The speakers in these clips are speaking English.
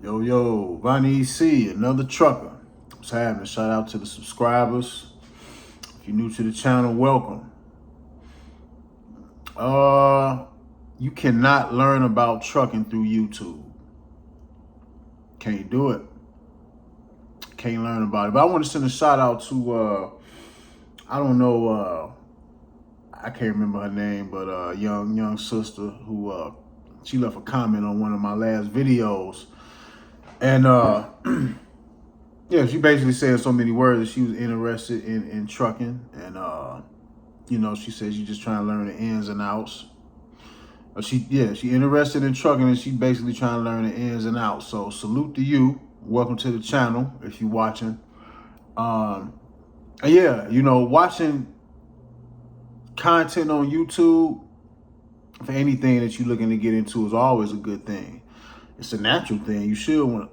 Yo, Vonnie C, another trucker. What's happening? Shout out to the subscribers. If you're new to the channel, welcome. You cannot learn about trucking through YouTube. Can't do it. Can't learn about it. But I want to send a shout out to I don't know, I can't remember her name, but a young sister who she left a comment on one of my last videos. And yeah, she basically said so many words that she was interested in trucking. And she said she's just trying to learn the ins and outs. She interested in trucking, and she basically trying to learn the ins and outs. So salute to you. Welcome to the channel if you're watching. And yeah, watching content on YouTube for anything that you're looking to get into is always a good thing. It's a natural thing. You should want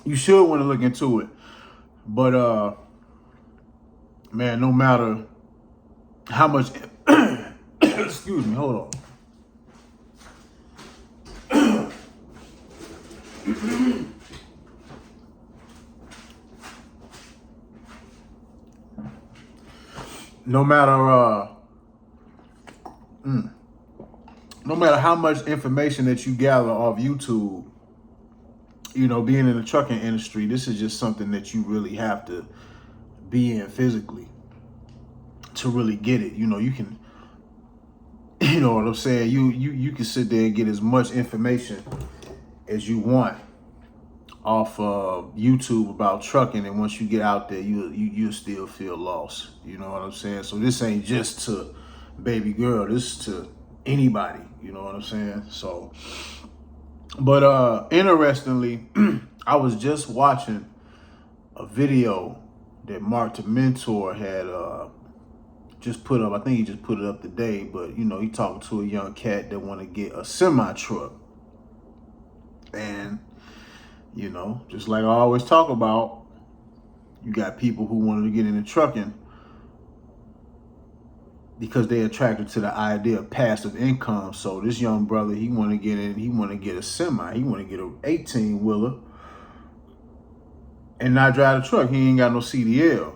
to look into it. But man, no matter how much excuse me, hold on. No matter how much information that you gather off YouTube, being in the trucking industry, this is just something that you really have to be in physically to really get it. You can, you know what I'm saying? You can sit there and get as much information as you want off of YouTube about trucking, and once you get out there, you'll still feel lost. You know what I'm saying? So this ain't just to baby girl, this is to anybody, you know what I'm saying? So, but interestingly, I was just watching a video that Mark the Mentor had just put up. I think he just put it up today, but he talking to a young cat that want to get a semi truck. And just like I always talk about, you got people who wanted to get into trucking because they're attracted to the idea of passive income. So this young brother, he want to get in, he want to get a semi, he want to get an 18-wheeler and not drive the truck. He ain't got no CDL.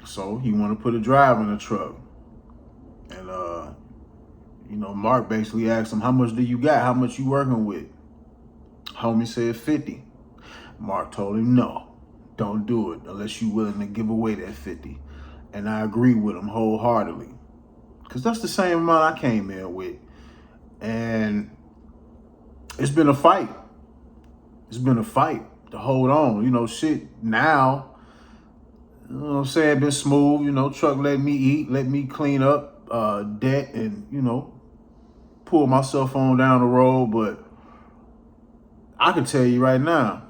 So he want to put a driver in the truck. And, Mark basically asked him, how much do you got? How much you working with? Homie said 50. Mark told him, no, don't do it unless you're willing to give away that 50. And I agree with him wholeheartedly, because that's the same amount I came in with. And it's been a fight. It's been a fight to hold on. Shit now, you know what I'm saying, been smooth. Truck let me eat, let me clean up debt and, pull myself on down the road. But I can tell you right now,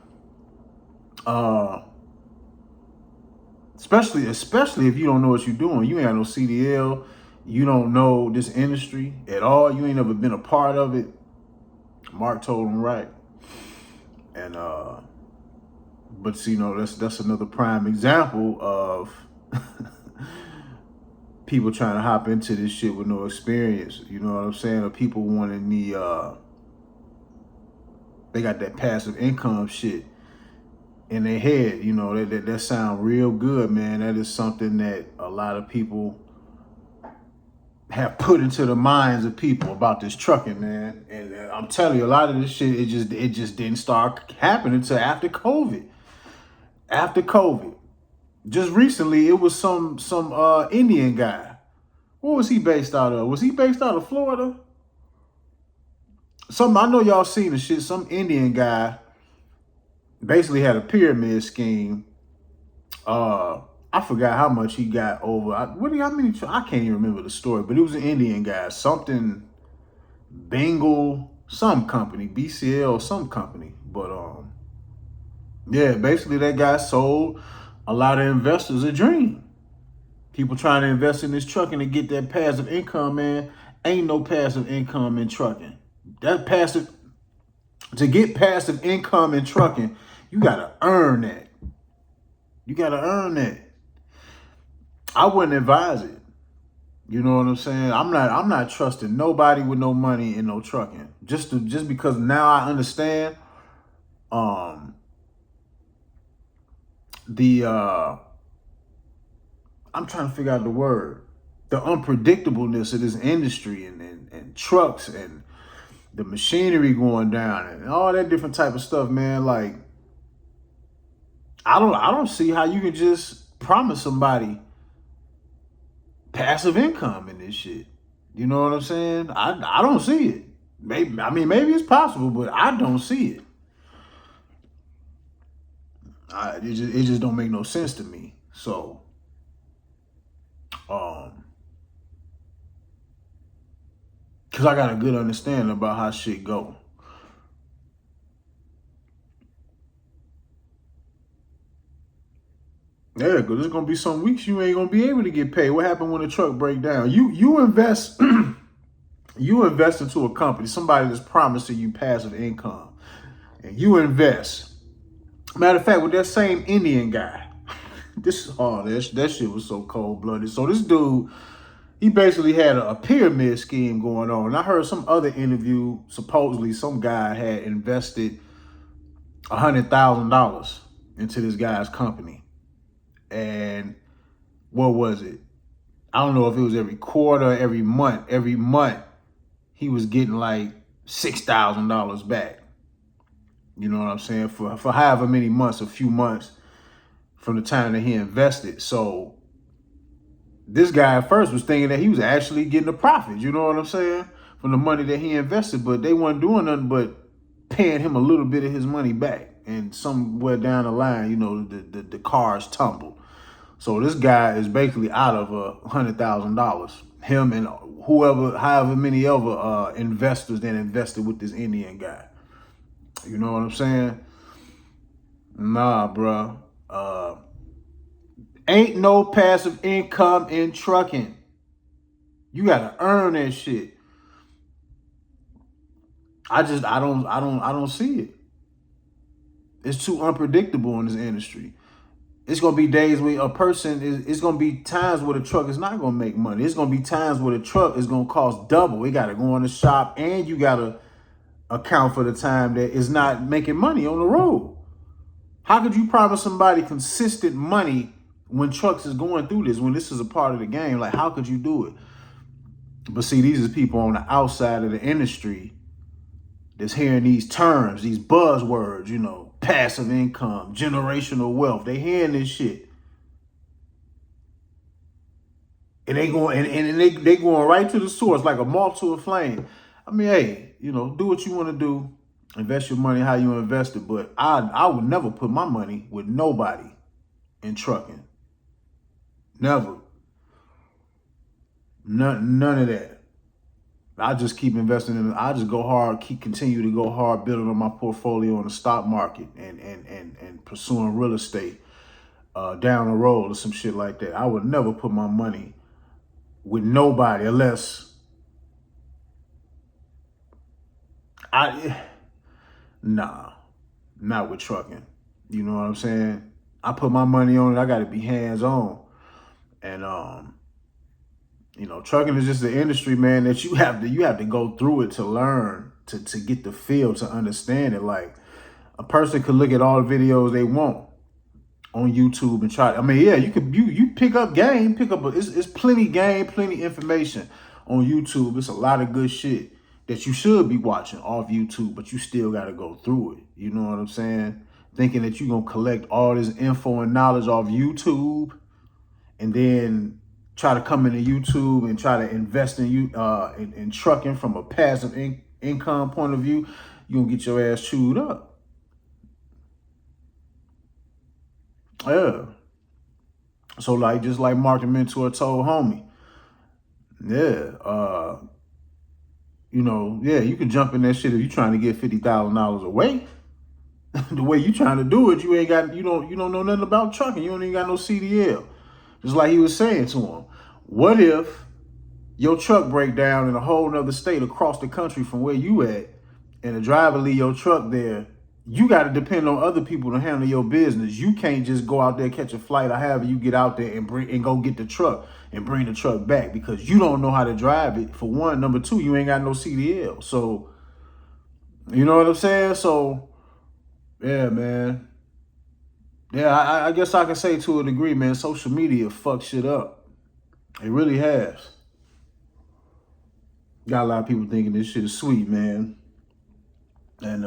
especially if you don't know what you're doing, you ain't got no CDL, you don't know this industry at all, you ain't never been a part of it. Mark told him right. And but see, that's another prime example of people trying to hop into this shit with no experience. You know what I'm saying? Or people wanting they got that passive income shit in their head. That sound real good, man. That is something that a lot of people have put into the minds of people about this trucking, man. And I'm telling you, a lot of this shit, it just didn't start happening until after COVID. After COVID. Just recently, it was some Indian guy. Where was he based out of? Was he based out of Florida? I know y'all seen the shit. Some Indian guy basically had a pyramid scheme. I forgot how much he got over. I can't even remember the story, but it was an Indian guy, something Bengal, some company, BCL, some company. But yeah, basically that guy sold a lot of investors a dream. People trying to invest in this trucking to get that passive income, man. Ain't no passive income in trucking. To get passive income in trucking, you gotta earn that. You gotta earn that. I wouldn't advise it. You know what I'm saying? I'm not trusting nobody with no money in no trucking. Just because now I understand um the I'm trying to figure out the word. The unpredictableness of this industry and trucks and the machinery going down and all that different type of stuff, man. Like, I don't see how you can just promise somebody passive income in this shit. You know what I'm saying? I don't see it. Maybe it's possible, but I don't see it. It just don't make no sense to me. So, because I got a good understanding about how shit go. Yeah, because there's gonna be some weeks you ain't gonna be able to get paid. What happened when the truck break down? You invest you invest into a company, somebody that's promising you passive income, and you invest. Matter of fact, with that same Indian guy, that shit was so cold blooded. So this dude, he basically had a pyramid scheme going on. And I heard some other interview, supposedly some guy had invested $100,000 into this guy's company. And what was it? I don't know if it was every quarter, every month. Every month, he was getting like $6,000 back. You know what I'm saying? For however many months, a few months from the time that he invested. So this guy at first was thinking that he was actually getting a profit. You know what I'm saying? From the money that he invested, but they weren't doing nothing but paying him a little bit of his money back. And somewhere down the line, you know, the cars tumbled. So this guy is basically out of $100,000. Him and however many other investors that invested with this Indian guy. You know what I'm saying? Nah, bro. Ain't no passive income in trucking. You gotta earn that shit. I don't see it. It's too unpredictable in this industry. It's gonna be days where it's gonna be times where the truck is not gonna make money. It's gonna be times where the truck is gonna cost double. It gotta go in the shop and you gotta account for the time that it's not making money on the road. How could you promise somebody consistent money when trucks is going through this, when this is a part of the game? Like, how could you do it? But see, these are people on the outside of the industry that's hearing these terms, these buzzwords, you know, passive income, generational wealth. They hearing this shit. And they going right to the source like a moth to a flame. I mean, hey, you know, do what you want to do. Invest your money how you invest it. But I would never put my money with nobody in trucking. Never. None of that. I just keep investing in it. I just go hard, continue to go hard, building on my portfolio on the stock market and pursuing real estate down the road or some shit like that. I would never put my money with nobody unless nah, not with trucking. You know what I'm saying? I put my money on it. I got to be hands on. And you know, trucking is just the industry, man, that you have to go through it to learn, to get the feel, to understand it. Like, a person could look at all the videos they want on YouTube and try. I mean, yeah, you pick up game, it's plenty game, plenty information on YouTube. It's a lot of good shit that you should be watching off YouTube, but you still got to go through it. You know what I'm saying? Thinking that you're going to collect all this info and knowledge off YouTube and then try to come into YouTube and try to invest in trucking from a passive income point of view, you're going to get your ass chewed up. Yeah. So like, just like Mark the Mentor told homie, yeah, you know, yeah, you can jump in that shit if you're trying to get $50,000 away. The way you trying to do it, you don't know nothing about trucking. You don't even got no CDL. Just like he was saying to him, what if your truck break down in a whole nother state across the country from where you at, and the driver leave your truck there? You got to depend on other people to handle your business. You can't just go out there, catch a flight, or however you get out there and go get the truck and bring the truck back because you don't know how to drive it, for one. Number two, you ain't got no CDL. So, you know what I'm saying? So, Yeah, man. Yeah, I guess I can say to a degree, man, social media fucks shit up. It really has. Got a lot of people thinking this shit is sweet, man. And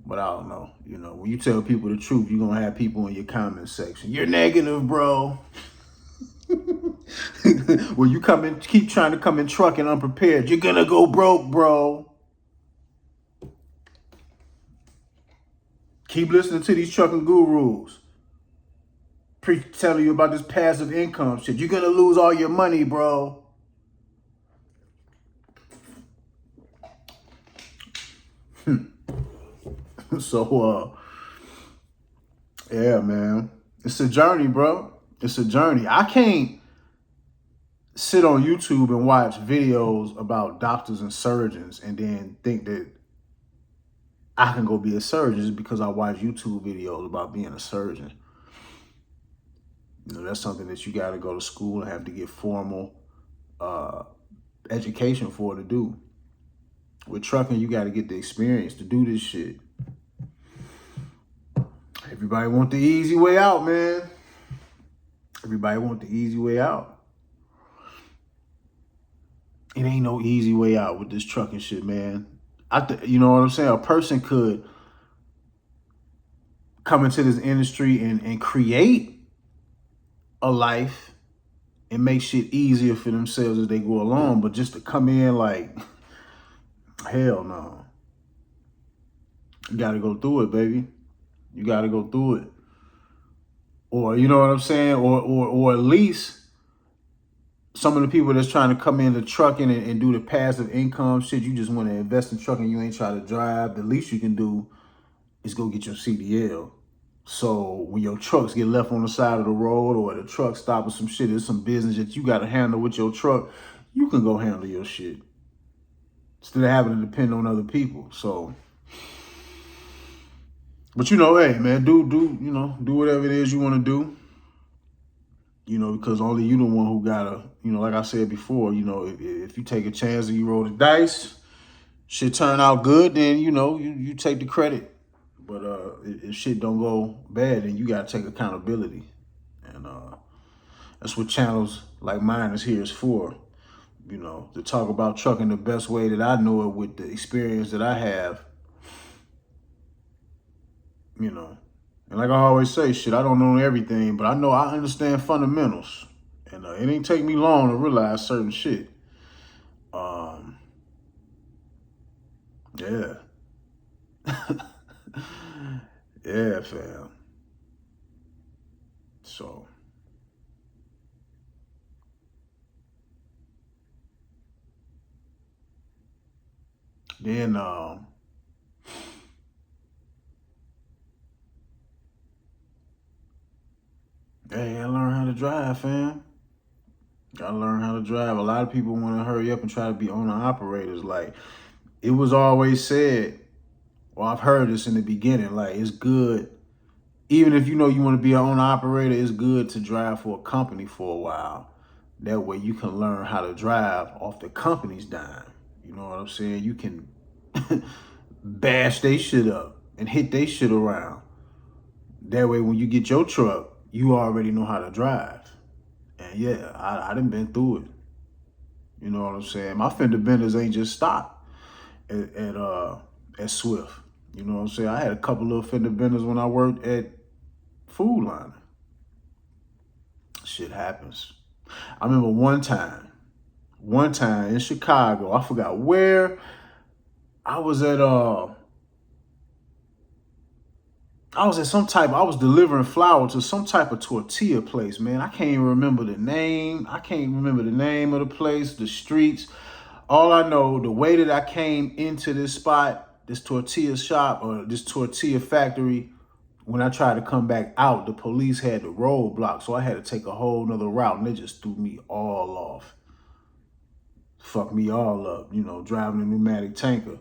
but I don't know. You know, when you tell people the truth, you're gonna have people in your comment section. You're negative, bro. When you keep trying to come in trucking unprepared, you're gonna go broke, bro. Keep listening to these trucking gurus. Telling you about this passive income shit. You're gonna lose all your money, bro. So, yeah, man. It's a journey, bro. It's a journey. I can't sit on YouTube and watch videos about doctors and surgeons and then think that I can go be a surgeon just because I watch YouTube videos about being a surgeon. You know, that's something that you got to go to school and have to get formal education for to do. With trucking, you got to get the experience to do this shit. Everybody want the easy way out, man. Everybody want the easy way out. It ain't no easy way out with this trucking shit, man. You know what I'm saying? A person could come into this industry and create a life and make shit easier for themselves as they go along. But just to come in like, hell no. You got to go through it, baby. You got to go through it. Or, you know what I'm saying? Or at least some of the people that's trying to come into trucking and do the passive income shit, you just want to invest in trucking, you ain't trying to drive. The least you can do is go get your CDL. So when your trucks get left on the side of the road or the truck stop or some shit, there's some business that you got to handle with your truck, you can go handle your shit instead of having to depend on other people. So, but you know, hey man, do whatever it is you want to do. You know, because only you the one who gotta, you know, like I said before, you know, if you take a chance and you roll the dice, shit turn out good, then, you know, you take the credit. But if shit don't go bad, then you gotta take accountability. And that's what channels like mine is for, you know, to talk about trucking the best way that I know it with the experience that I have, you know. And like I always say, shit, I don't know everything, but I understand fundamentals. And it ain't take me long to realize certain shit. Yeah. Yeah, fam. So. Then, hey, I learned how to drive, fam. Gotta learn how to drive. A lot of people want to hurry up and try to be owner operators. Like, it was always said, well, I've heard this in the beginning, like, it's good. Even if you know you want to be an owner operator, it's good to drive for a company for a while. That way you can learn how to drive off the company's dime. You know what I'm saying? You can bash they shit up and hit they shit around. That way when you get your truck, you already know how to drive. And yeah, I done been through it. You know what I'm saying? My fender benders ain't just stopped at Swift. You know what I'm saying? I had a couple little fender benders when I worked at Food Line. Shit happens. I remember one time in Chicago, I forgot where I was at. I was delivering flour to some type of tortilla place, man. I can't even remember the name. I can't remember the name of the place, the streets. All I know, the way that I came into this spot, this tortilla shop or this tortilla factory, when I tried to come back out, the police had the roadblock. So I had to take a whole nother route and they just threw me all off. Fucked me all up, you know, driving a pneumatic tanker.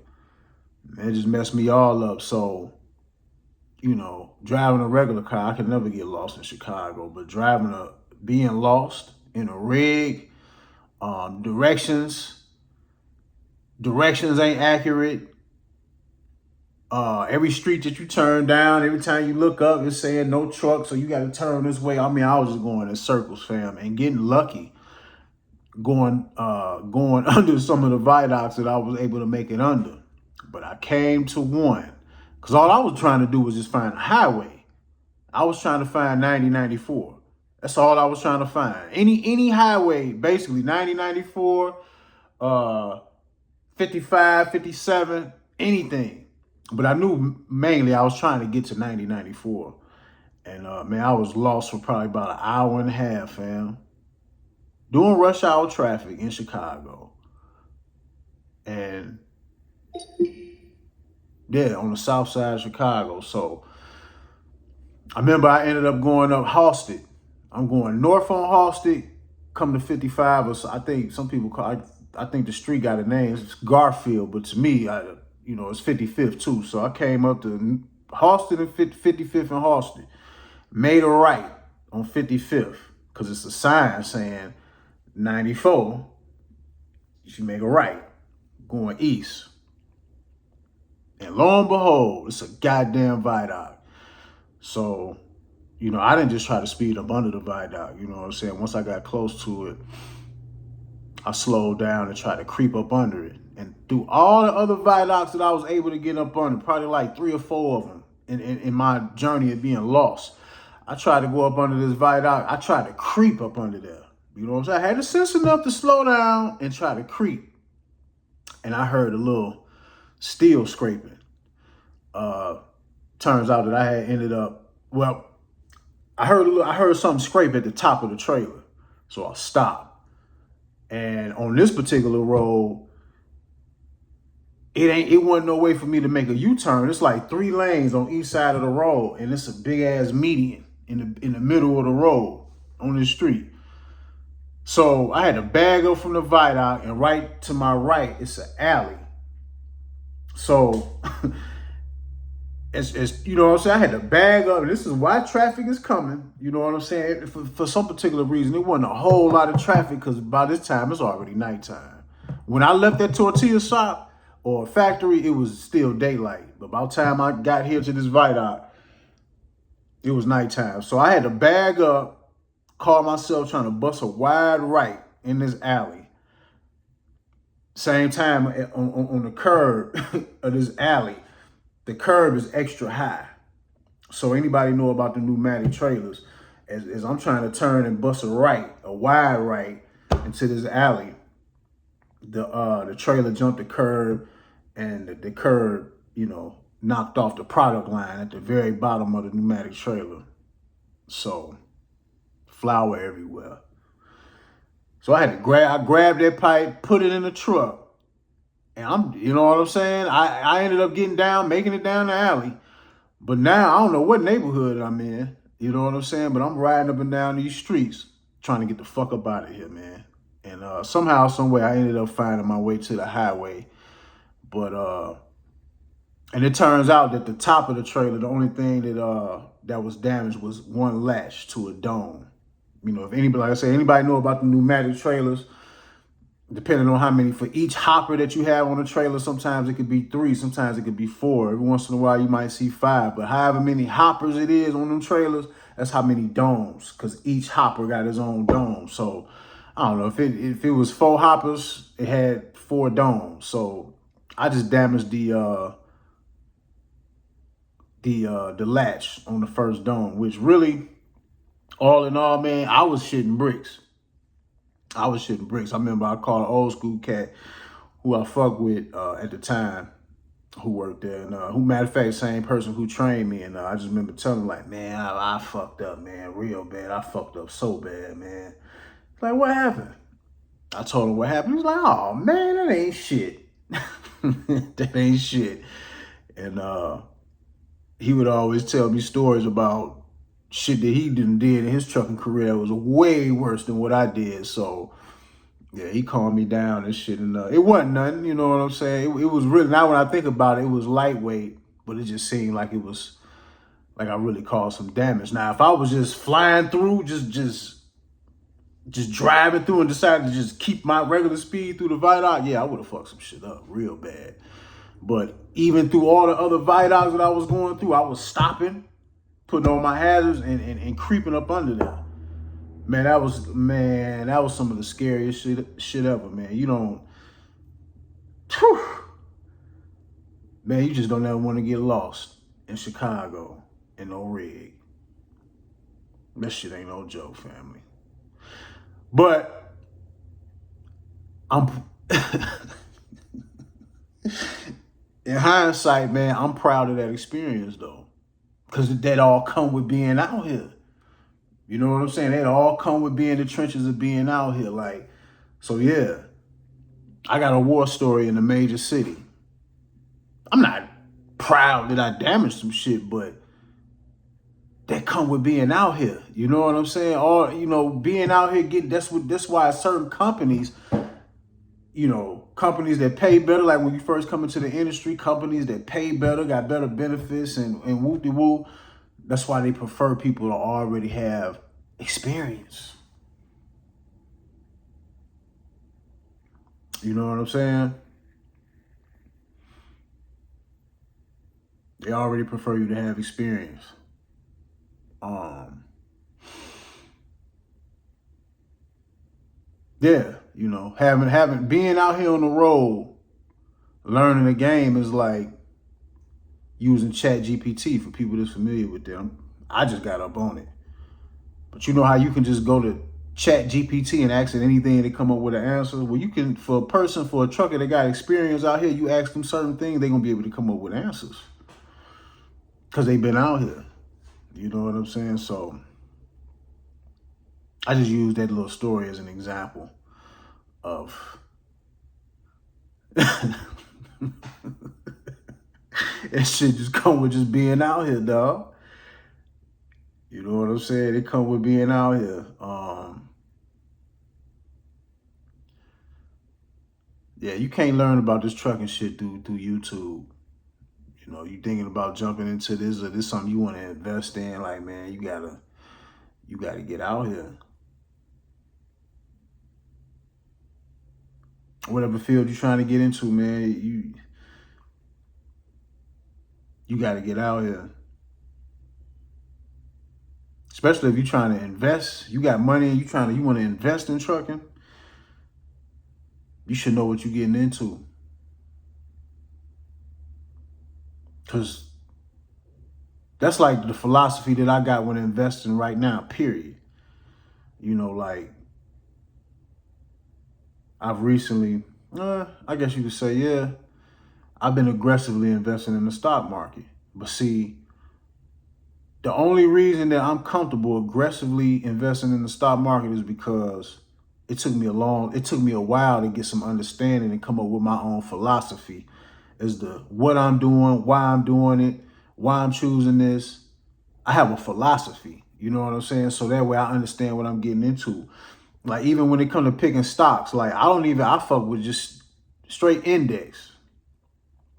It just messed me all up. So, you know, driving a regular car, I could never get lost in Chicago, but being lost in a rig, directions ain't accurate. Every street that you turn down, every time you look up, it's saying no truck, so you got to turn this way. I mean, I was just going in circles, fam, and getting lucky, going under some of the viaducts that I was able to make it under. But I came to one, because all I was trying to do was just find a highway. I was trying to find 9094. That's all I was trying to find. Any highway, basically 9094, 55, 57, anything. But I knew mainly I was trying to get to 9094. And man, I was lost for probably about an hour and a half, fam. Doing rush hour traffic in Chicago. And yeah, on the south side of Chicago. So I remember I ended up going up Halsted. I'm going north on Halsted, come to 55, or so. I think some people call I think the street got a name. It's Garfield, but to me, it's 55th too. So I came up to Halsted and 55th and Halsted. Made a right on 55th because it's a sign saying 94. You should make a right going east. And lo and behold, it's a goddamn viaduct. So, I didn't just try to speed up under the viaduct. You know what I'm saying? Once I got close to it, I slowed down and tried to creep up under it. And through all the other viaducts that I was able to get up under, probably like 3 or 4 of them in my journey of being lost, I tried to go up under this viaduct. I tried to creep up under there. You know what I'm saying? I had the sense enough to slow down and try to creep. And I heard a little steel scraping. Turns out that I had ended up, I heard something scrape at the top of the trailer. So I stopped. And on this particular road, it wasn't no way for me to make a U-turn. It's like 3 lanes on each side of the road, and it's a big ass median in the middle of the road on this street. So I had to bag up from the viaduct, and right to my right, it's an alley. So it's you know what I'm saying? I had to bag up, and this is why traffic is coming. You know what I'm saying? For some particular reason, it wasn't a whole lot of traffic because by this time, it's already nighttime. When I left that tortilla shop or factory, it was still daylight. But by the time I got here to this viaduct, it was nighttime. So I had to bag up, call myself trying to bust a wide right in this alley. Same time on the curb of this alley, the curb is extra high. So anybody know about the pneumatic trailers, as I'm trying to turn and bust a wide right into this alley, the trailer jumped the curb, and the curb, knocked off the product line at the very bottom of the pneumatic trailer. So flour everywhere. So I grabbed that pipe, put it in the truck. And you know what I'm saying? I ended up getting down, making it down the alley. But now I don't know what neighborhood I'm in. You know what I'm saying? But I'm riding up and down these streets trying to get the fuck up out of here, man. And somehow, some way, I ended up finding my way to the highway. But and it turns out that the top of the trailer, the only thing that was damaged was one latch to a dome. If anybody, like I say, anybody know about the pneumatic trailers, depending on how many, for each hopper that you have on a trailer, sometimes it could be 3, sometimes it could be 4. Every once in a while, you might see 5. But however many hoppers it is on them trailers, that's how many domes, because each hopper got its own dome. So I don't know, if it was 4 hoppers, it had 4 domes. So I just damaged the latch on the first dome, which really, all in all, man, I was shitting bricks. I remember I called an old school cat who I fucked with at the time, who worked there, and who, matter of fact, same person who trained me. And I just remember telling him, like, man, I fucked up, man, real bad. I fucked up so bad, man. Like, what happened? I told him what happened. He was like, oh, man, that ain't shit. That ain't shit. And he would always tell me stories about shit that he did in his trucking career that was way worse than what I did. So yeah, he calmed me down and shit. And it wasn't nothing, you know what I'm saying? It was really, now when I think about it, it was lightweight, but it just seemed like it was, like I really caused some damage. Now, if I was just flying through, just driving through and decided to just keep my regular speed through the viaduct, yeah, I would have fucked some shit up real bad. But even through all the other viaducts that I was going through, I was stopping, putting on my hazards and creeping up under there. Man, that was some of the scariest shit ever, man. You don't, whew, man, you just don't ever want to get lost in Chicago in no rig. That shit ain't no joke, family. But I'm in hindsight, man, I'm proud of that experience though. Because that all come with being out here. You know what I'm saying? That all come with being in the trenches of being out here. Like, so yeah, I got a war story in a major city. I'm not proud that I damaged some shit, but that come with being out here. You know what I'm saying? Or, you know, being out here, that's why certain companies, you know, companies that pay better, like when you first come into the industry, companies that pay better, got better benefits and whoop-de-whoop, that's why they prefer people to already have experience. You know what I'm saying? They already prefer you to have experience. Yeah, you know, being out here on the road, learning the game is like using ChatGPT for people that's familiar with them. I just got up on it. But you know how you can just go to ChatGPT and ask it anything and they come up with an answer? Well, you can, for a trucker that got experience out here, you ask them certain things, they're going to be able to come up with answers. Because they've been out here. You know what I'm saying? So I just use that little story as an example of that shit just come with just being out here, dog. You know what I'm saying? It come with being out here. Yeah, you can't learn about this trucking shit through YouTube. You know, you thinking about jumping into this or this something you want to invest in, like, man, you gotta get out here. Whatever field you're trying to get into, man, you gotta get out here. Especially if you're trying to invest, you got money and you want to invest in trucking, you should know what you're getting into. Because that's like the philosophy that I got when investing right now, period. You know, like, I've recently, I guess you could say, yeah, I've been aggressively investing in the stock market. But see, the only reason that I'm comfortable aggressively investing in the stock market is because it took me a while to get some understanding and come up with my own philosophy as to what I'm doing, why I'm doing it, why I'm choosing this. I have a philosophy, you know what I'm saying? So that way I understand what I'm getting into. Like, even when it comes to picking stocks, like, I fuck with just straight index.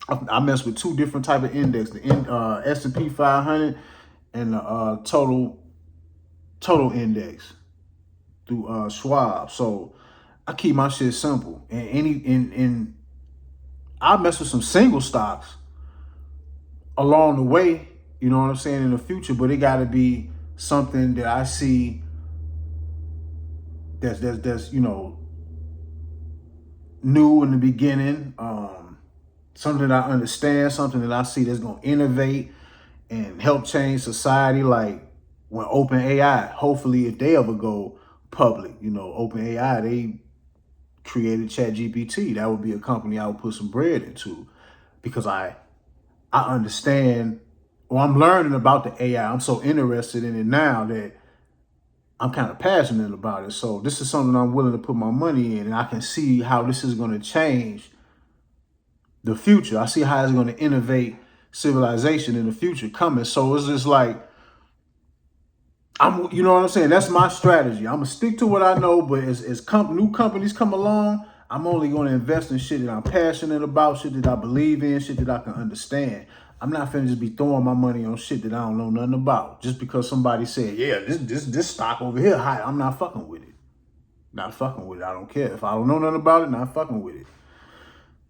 I mess with two different type of index, the S&P 500 and the total index through Schwab. So I keep my shit simple. And I mess with some single stocks along the way, you know what I'm saying, in the future, but it got to be something that I see that's you know, new in the beginning, something that I understand, something that I see that's going to innovate and help change society. Like when OpenAI, hopefully if they ever go public, you know, OpenAI, they created ChatGPT. That would be a company I would put some bread into, because I understand, or I'm learning about the AI. I'm so interested in it now that I'm kind of passionate about it. So this is something I'm willing to put my money in, and I can see how this is going to change the future. I see how it's going to innovate civilization in the future coming. So it's just like, you know what I'm saying? That's my strategy. I'm going to stick to what I know, but as new companies come along, I'm only going to invest in shit that I'm passionate about, shit that I believe in, shit that I can understand. I'm not finna just be throwing my money on shit that I don't know nothing about. Just because somebody said, yeah, this stock over here high, I'm not fucking with it. Not fucking with it. I don't care. If I don't know nothing about it, not fucking with it.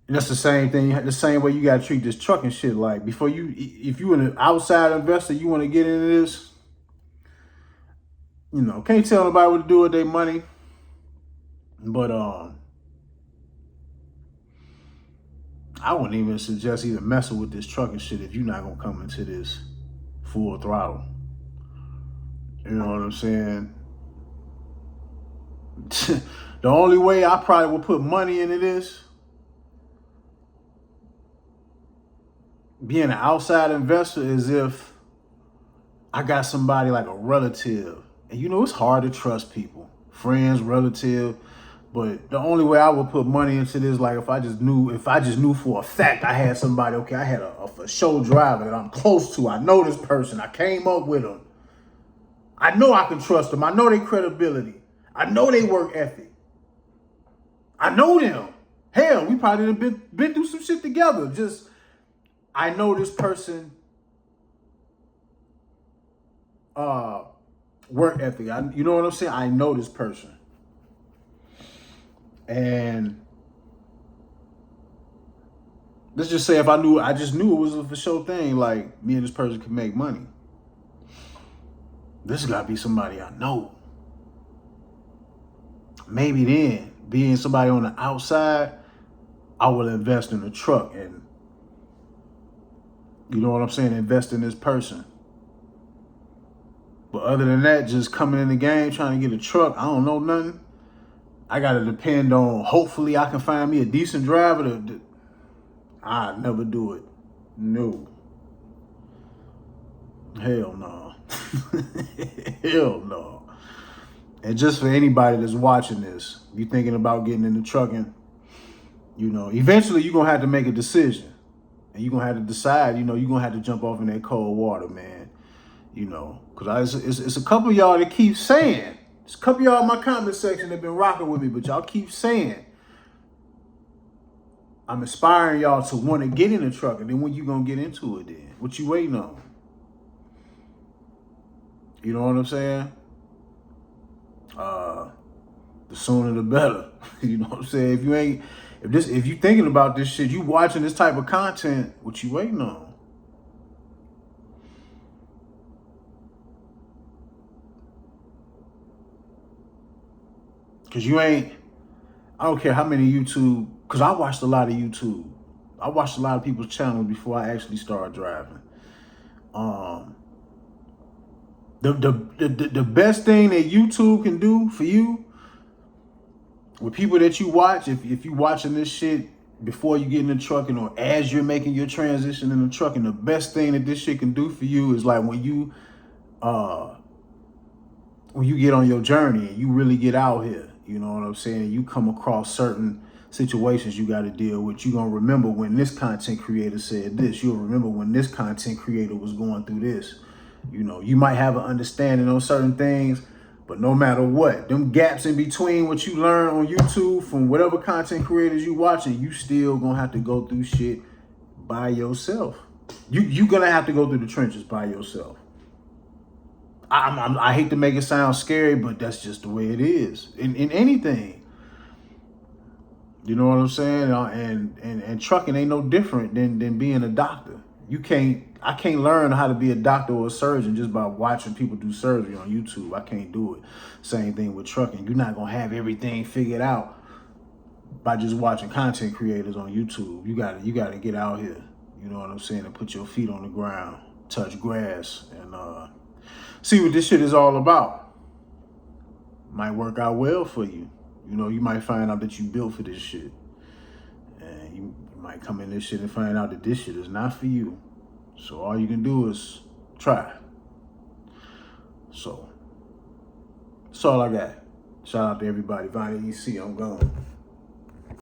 And that's the same thing, the same way you gotta treat this trucking shit. Like before if you an outside investor, you want to get into this, can't tell nobody what to do with their money. But I wouldn't even suggest even messing with this trucking shit if you're not gonna come into this full throttle. You know what I'm saying? The only way I probably would put money into this, being an outside investor, is if I got somebody like a relative. And it's hard to trust people, friends, relative. But the only way I would put money into this, like if I just knew for a fact I had somebody, okay, I had a for show driver that I'm close to. I know this person. I came up with them. I know I can trust them. I know their credibility. I know they work ethic. I know them. Hell, we probably been through some shit together. Just, I know this person work ethic. You know what I'm saying? I know this person. And let's just say if I just knew it was a for sure thing, like me and this person could make money. This has got to be somebody I know. Maybe then, being somebody on the outside, I will invest in a truck and, you know what I'm saying, invest in this person. But other than that, just coming in the game, trying to get a truck, I don't know nothing. I got to depend on, hopefully I can find me a decent driver. I'd never do it. No. Hell no. Hell no. And just for anybody that's watching this, you thinking about getting into trucking, eventually you're going to have to make a decision. And you're going to have to decide, you're going to have to jump off in that cold water, man. Because it's a couple of y'all that keep saying, there's a couple of y'all in my comment section that been rocking with me, but y'all keep saying, I'm inspiring y'all to want to get into trucking. Then when you going to get into it then? What you waiting on? You know what I'm saying? The sooner the better. You know what I'm saying? If you thinking about this shit, you watching this type of content, what you waiting on? Cause I don't care how many YouTube, cause I watched a lot of YouTube. I watched a lot of people's channels before I actually started driving. The best thing that YouTube can do for you, with people that you watch, if you watching this shit before you get into trucking or as you're making your transition into trucking, the best thing that this shit can do for you is like when you get on your journey and you really get out here, you know what I'm saying? You come across certain situations you got to deal with. You're going to remember when this content creator said this. You'll remember when this content creator was going through this. You might have an understanding on certain things, but no matter what, them gaps in between what you learn on YouTube from whatever content creators you watching, you still going to have to go through shit by yourself. You're going to have to go through the trenches by yourself. I hate to make it sound scary, but that's just the way it is in anything. You know what I'm saying? And trucking ain't no different than being a doctor. I can't learn how to be a doctor or a surgeon just by watching people do surgery on YouTube. I can't do it. Same thing with trucking. You're not gonna have everything figured out by just watching content creators on YouTube. You gotta get out here. You know what I'm saying? And put your feet on the ground, touch grass, and see what this shit is all about. Might work out well for you. You might find out that you built for this shit. And you might come in this shit and find out that this shit is not for you. So all you can do is try. So that's all I got. Shout out to everybody. Vonnie EC, I'm gone.